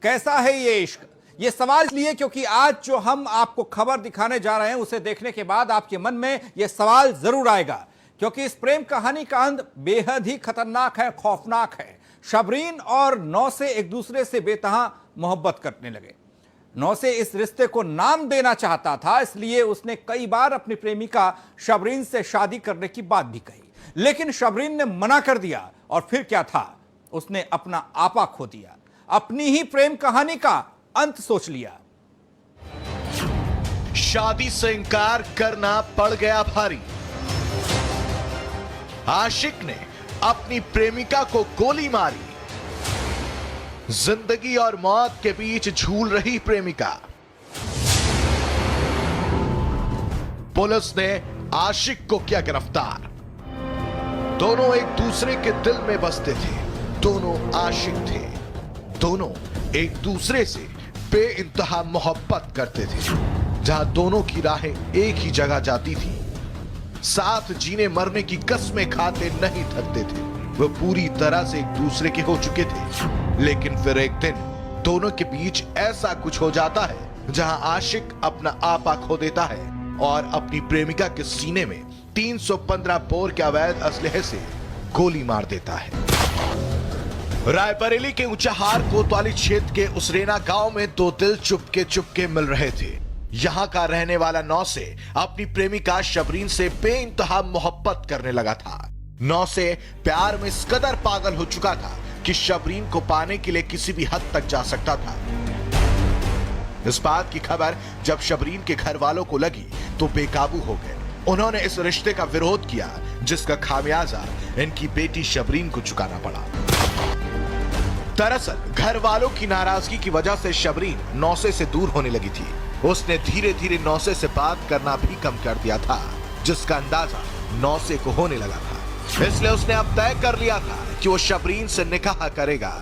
कैसा है ये इश्क? ये सवाल इसलिए क्योंकि आज जो हम आपको खबर दिखाने जा रहे हैं उसे देखने के बाद आपके मन में यह सवाल जरूर आएगा, क्योंकि इस प्रेम कहानी का अंत बेहद ही खतरनाक है, खौफनाक है। शबरीन और नौसे एक दूसरे से बेतहा मोहब्बत करने लगे। नौसे इस रिश्ते को नाम देना चाहता था, इसलिए उसने कई बार अपनी प्रेमिका शबरीन से शादी करने की बात भी कही, लेकिन शबरीन ने मना कर दिया। और फिर क्या था, उसने अपना आपा खो दिया, अपनी ही प्रेम कहानी का अंत सोच लिया। शादी से इनकार करना पड़ गया भारी। आशिक ने अपनी प्रेमिका को गोली मारी। जिंदगी और मौत के बीच झूल रही प्रेमिका। पुलिस ने आशिक को किया गिरफ्तार। दोनों एक दूसरे के दिल में बसते थे, दोनों आशिक थे, दोनों एक दूसरे से बेइंतहा मोहब्बत करते थे। जहां दोनों की राहें एक ही जगह जाती थी, साथ जीने मरने की कस्में खाते नहीं थकते थे। वो पूरी तरह से एक दूसरे के हो चुके थे। लेकिन फिर एक दिन दोनों के बीच ऐसा कुछ हो जाता है जहां आशिक अपना आपा खो देता है और अपनी प्रेमिका के सीने में 315 बोर के अवैध असलहे से गोली मार देता है। रायबरेली के ऊंचाहार कोतवाली क्षेत्र के उसरेना गांव में दो दिल चुपके मिल रहे थे। यहां का रहने वाला नौसे अपनी प्रेमिका शबरीन से बेइंतहा मोहब्बत करने लगा था। नौसे प्यार में इस कदर पागल हो चुका था कि शबरीन को पाने के लिए किसी भी हद तक जा सकता था। इस बात की खबर जब शबरीन के घर वालों को लगी तो बेकाबू हो गए। उन्होंने इस रिश्ते का विरोध किया, जिसका खामियाजा इनकी बेटी शबरीन को चुकाना पड़ा। दरअसल घर वालों की नाराजगी की वजह से शबरीन नौसे से दूर होने लगी थी। उसने धीरे धीरे नौसे से बात करना भी कम कर दिया था, जिसका अंदाजा नौसे को होने लगा था। इसलिए उसने अब तय कर लिया था कि वो शबरीन से निकाह करेगा।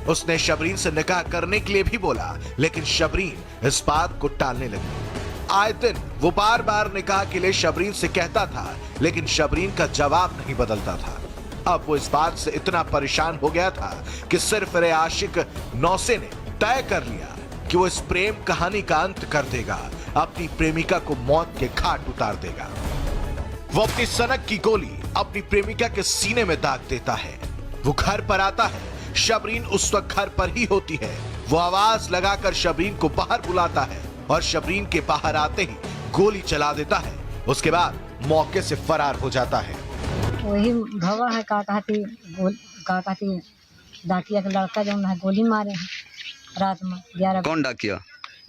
उसने शबरीन से निकाह करने के लिए भी बोला, लेकिन शबरीन इस बात को टालने लगी। आए दिन वो बार बार निकाह के लिए शबरीन से कहता था, लेकिन शबरीन का जवाब नहीं बदलता था। अब वो इस बात से इतना परेशान हो गया था कि सिर्फ रे आशिक नौसे ने तय कर लिया कि वो इस प्रेम कहानी का अंत कर देगा, अपनी प्रेमिका को मौत के घाट उतार देगा। वो अपनी सनक की गोली अपनी प्रेमिका के सीने में दाग देता है। वो घर पर आता है, शबरीन उस वक्त घर पर ही होती है। वो आवाज लगाकर शबरीन को बाहर बुलाता है और शबरीन के बाहर आते ही गोली चला देता है। उसके बाद मौके से फरार हो जाता है। वही भवा है का कहती डाकिया का लड़का जो है गोली मारे हैं रात में 11। कौन डाकिया?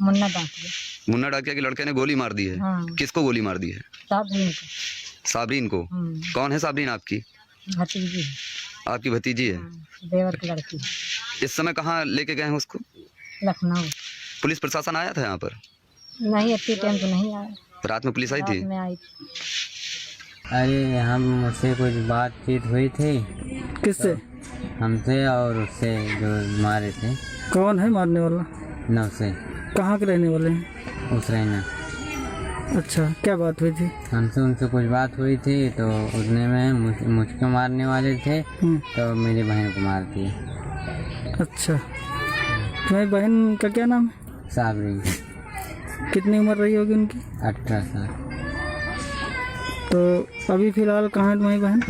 मुन्ना डाकिया। मुन्ना डाकिया के लड़के ने गोली मार दी है। हाँ। किसको गोली मार दी है? साबरीन को। साबरीन को? कौन है साबरीन? आपकी भतीजी है। आपकी भतीजी है? देवर की लड़की। इस समय कहाँ लेके गए हैं उसको? लखनऊ। पुलिस प्रशासन आया था यहाँ पर? नहीं, इतनी टाइम तो नहीं आया। रात में पुलिस आई थी? रात में आई। अरे हम मुझसे कुछ बातचीत हुई थी। किससे? हमसे और उससे जो मारे थे। कौन है मारने वाला? नौसे। कहाँ के रहने वाले हैं? उसरेना। अच्छा, क्या बात हुई थी? हमसे उनसे कुछ बात हुई थी तो उतने में मुझको मारने वाले थे तो मेरी बहन को मार दिए। अच्छा, तुम्हारी बहन का क्या नाम है? साबरीन। कितनी उम्र रही होगी उनकी? 18 साल। तो अभी फिलहाल कहाँ है तुम्हारी बहन?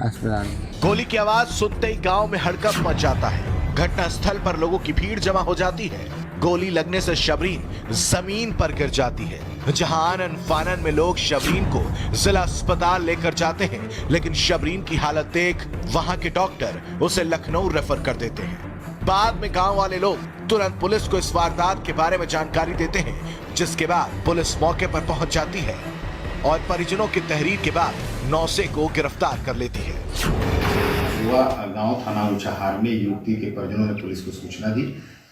अस्पताल। गोली की आवाज सुनते ही गांव में हड़कंप मच जाता है। घटना स्थल पर लोगों की भीड़ जमा हो जाती है। गोली लगने से शबरीन जमीन पर गिर जाती है। जहां आनन फानन में लोग शबरीन को जिला अस्पताल लेकर जाते हैं, लेकिन शबरीन की हालत देख वहां के डॉक्टर उसे लखनऊ रेफर कर देते हैं। बाद में गांव वाले लोग तुरंत पुलिस को इस वारदात के बारे में जानकारी देते हैं, जिसके बाद पुलिस मौके पर पहुंच जाती है और परिजनों की तहरीर के बाद नौसे को गिरफ्तार कर लेती है। गांव थाना ऊंचाहार में युवती के परिजनों ने पुलिस को सूचना दी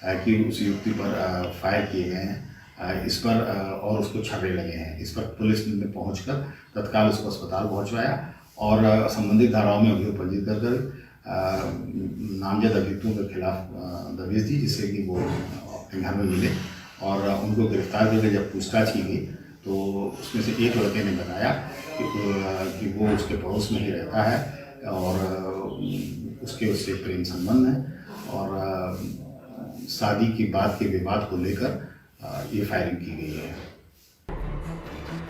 कि उस युवती पर फायर किए गए हैं, इस पर और उसको छर्रे लगे हैं। इस पर पुलिस ने पहुंचकर तत्काल उसको अस्पताल पहुंचवाया और संबंधित धाराओं में अभियोग पंजीकृत कर नामजद अभियुक्तों के खिलाफ दबिश दी, जिससे कि वो अपने घर में मिले और उनको गिरफ्तार करके जब पूछताछ की गई तो उसमें से एक लड़के ने बताया कि वो उसके पड़ोस में ही रहता है और उसके उससे प्रेम संबंध है और शादी की बात के विवाद को लेकर ये फायरिंग की गई है।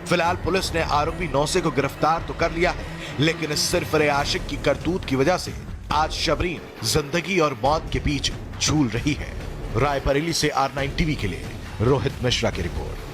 फिलहाल पुलिस ने आरोपी नौसे को गिरफ्तार तो कर लिया है, लेकिन इस सिरफिरे आशिक की करतूत की वजह से आज शबरीन जिंदगी और मौत के बीच झूल रही है। रायबरेली से R9 टीवी के लिए रोहित मिश्रा की रिपोर्ट।